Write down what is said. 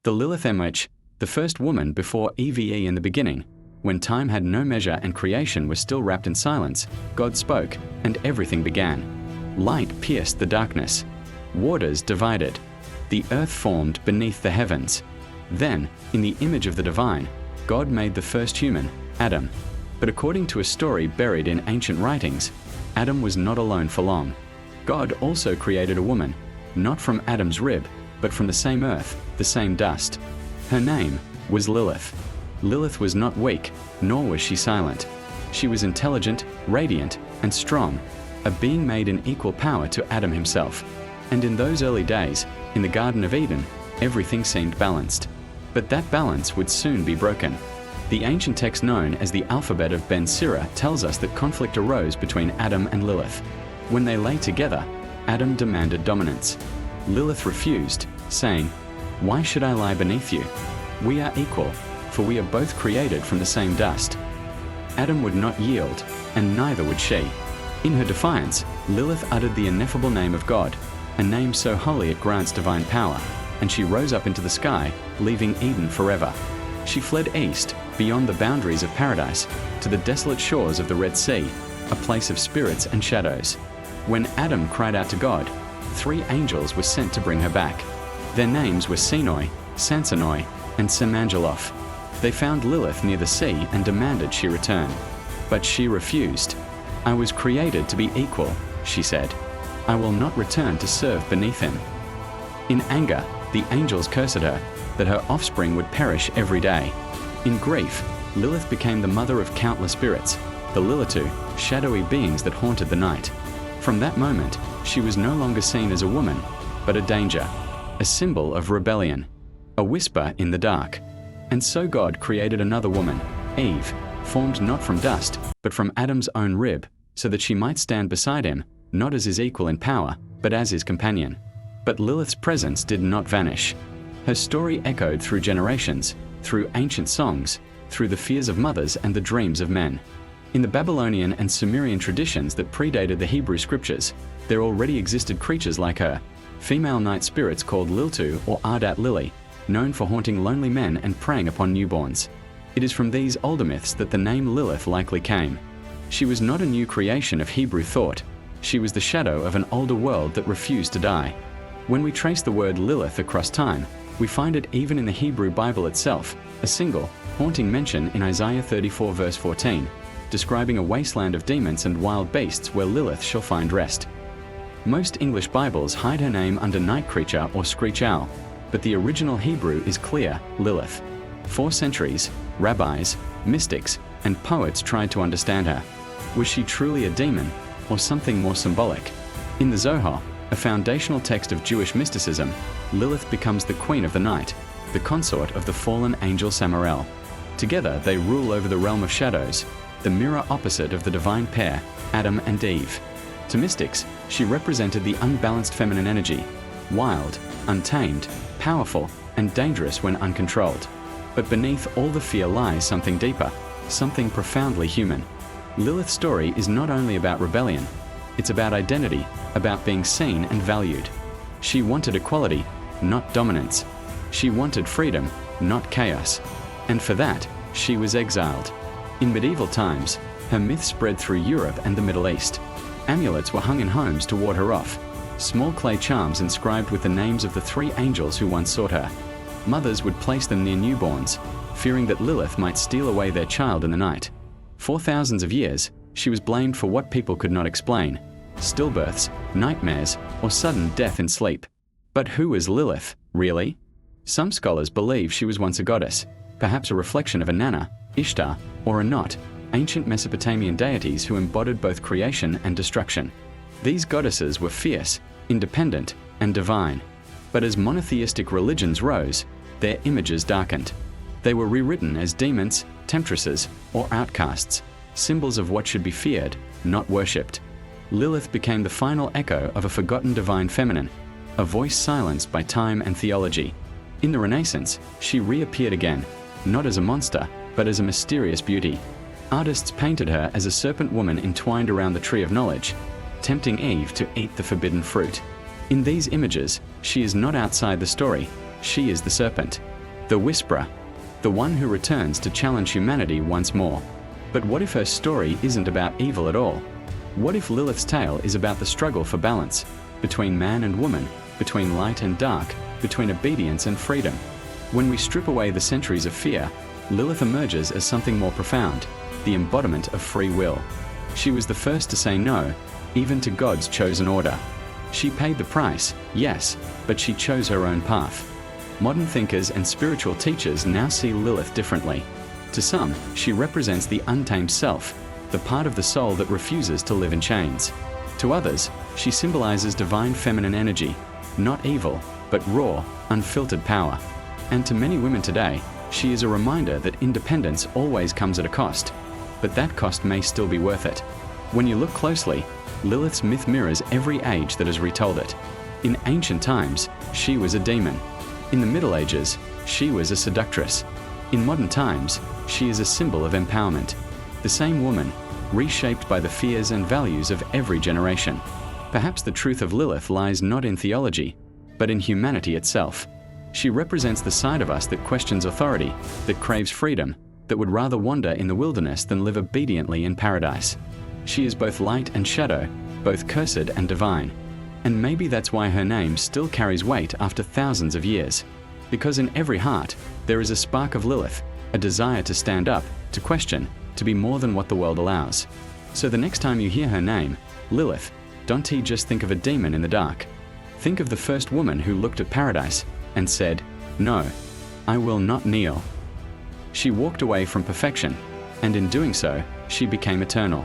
The Lilith Myth, the first woman before Eve in the beginning. When time had no measure and creation was still wrapped in silence, God spoke, and everything began. Light pierced the darkness. Waters divided. The earth formed beneath the heavens. Then, in the image of the divine, God made the first human, Adam. But according to a story buried in ancient writings, Adam was not alone for long. God also created a woman, not from Adam's rib, but from the same earth, the same dust. Her name was Lilith. Lilith was not weak, nor was she silent. She was intelligent, radiant, and strong, a being made in equal power to Adam himself. And in those early days, in the Garden of Eden, everything seemed balanced. But that balance would soon be broken. The ancient text known as the Alphabet of Ben Sira tells us that conflict arose between Adam and Lilith. When they lay together, Adam demanded dominance. Lilith refused, saying, "Why should I lie beneath you? We are equal, for we are both created from the same dust." Adam would not yield, and neither would she. In her defiance, Lilith uttered the ineffable name of God, a name so holy it grants divine power, and she rose up into the sky, leaving Eden forever. She fled east, beyond the boundaries of paradise, to the desolate shores of the Red Sea, a place of spirits and shadows. When Adam cried out to God, 3 angels were sent to bring her back. Their names were Sinoi, Sansonoi, and Semangeloth. They found Lilith near the sea and demanded she return. But she refused. "I was created to be equal," she said. "I will not return to serve beneath him." In anger, the angels cursed her, that her offspring would perish every day. In grief, Lilith became the mother of countless spirits, the Lilitu, shadowy beings that haunted the night. From that moment, she was no longer seen as a woman, but a danger, a symbol of rebellion, a whisper in the dark. And so God created another woman, Eve, formed not from dust, but from Adam's own rib, so that she might stand beside him, not as his equal in power, but as his companion. But Lilith's presence did not vanish. Her story echoed through generations, through ancient songs, through the fears of mothers and the dreams of men. In the Babylonian and Sumerian traditions that predated the Hebrew scriptures, there already existed creatures like her, female night spirits called Liltu or Ardat Lili, known for haunting lonely men and preying upon newborns. It is from these older myths that the name Lilith likely came. She was not a new creation of Hebrew thought. She was the shadow of an older world that refused to die. When we trace the word Lilith across time, we find it even in the Hebrew Bible itself, a single, haunting mention in Isaiah 34 verse 14, describing a wasteland of demons and wild beasts where Lilith shall find rest. Most English Bibles hide her name under night creature or screech owl, but the original Hebrew is clear, Lilith. For centuries, rabbis, mystics, and poets tried to understand her. Was she truly a demon, or something more symbolic? In the Zohar, a foundational text of Jewish mysticism, Lilith becomes the queen of the night, the consort of the fallen angel Samael. Together they rule over the realm of shadows, the mirror opposite of the divine pair, Adam and Eve. To mystics, she represented the unbalanced feminine energy, wild, untamed, powerful, and dangerous when uncontrolled. But beneath all the fear lies something deeper, something profoundly human. Lilith's story is not only about rebellion, it's about identity, about being seen and valued. She wanted equality, not dominance. She wanted freedom, not chaos. And for that, she was exiled. In medieval times, her myth spread through Europe and the Middle East. Amulets were hung in homes to ward her off, small clay charms inscribed with the names of the 3 angels who once sought her. Mothers would place them near newborns, fearing that Lilith might steal away their child in the night. For thousands of years, she was blamed for what people could not explain: stillbirths, nightmares, or sudden death in sleep. But who was Lilith, really? Some scholars believe she was once a goddess, perhaps a reflection of Inanna, Ishtar, or Anat, ancient Mesopotamian deities who embodied both creation and destruction. These goddesses were fierce, independent, and divine. But as monotheistic religions rose, their images darkened. They were rewritten as demons, temptresses, or outcasts, symbols of what should be feared, not worshipped. Lilith became the final echo of a forgotten divine feminine, a voice silenced by time and theology. In the Renaissance, she reappeared again, not as a monster, but as a mysterious beauty. Artists painted her as a serpent woman entwined around the tree of knowledge, tempting Eve to eat the forbidden fruit. In these images, she is not outside the story, She is the serpent, the whisperer, the one who returns to challenge humanity once more. But what if her story isn't about evil at all? What if Lilith's tale is about the struggle for balance, between man and woman, between light and dark, between obedience and freedom? When we strip away the centuries of fear, Lilith emerges as something more profound, the embodiment of free will. She was the first to say no, even to God's chosen order. She paid the price, yes, but she chose her own path. Modern thinkers and spiritual teachers now see Lilith differently. To some, she represents the untamed self, the part of the soul that refuses to live in chains. To others, she symbolizes divine feminine energy, not evil, but raw, unfiltered power. And to many women today, she is a reminder that independence always comes at a cost, but that cost may still be worth it. When you look closely, Lilith's myth mirrors every age that has retold it. In ancient times, she was a demon. In the Middle Ages, she was a seductress. In modern times, she is a symbol of empowerment. The same woman, reshaped by the fears and values of every generation. Perhaps the truth of Lilith lies not in theology, but in humanity itself. She represents the side of us that questions authority, that craves freedom, that would rather wander in the wilderness than live obediently in paradise. She is both light and shadow, both cursed and divine. And maybe that's why her name still carries weight after thousands of years. Because in every heart, there is a spark of Lilith, a desire to stand up, to question, to be more than what the world allows. So the next time you hear her name, Lilith, don't just think of a demon in the dark. Think of the first woman who looked at paradise and said, "No, I will not kneel." She walked away from perfection, and in doing so, she became eternal.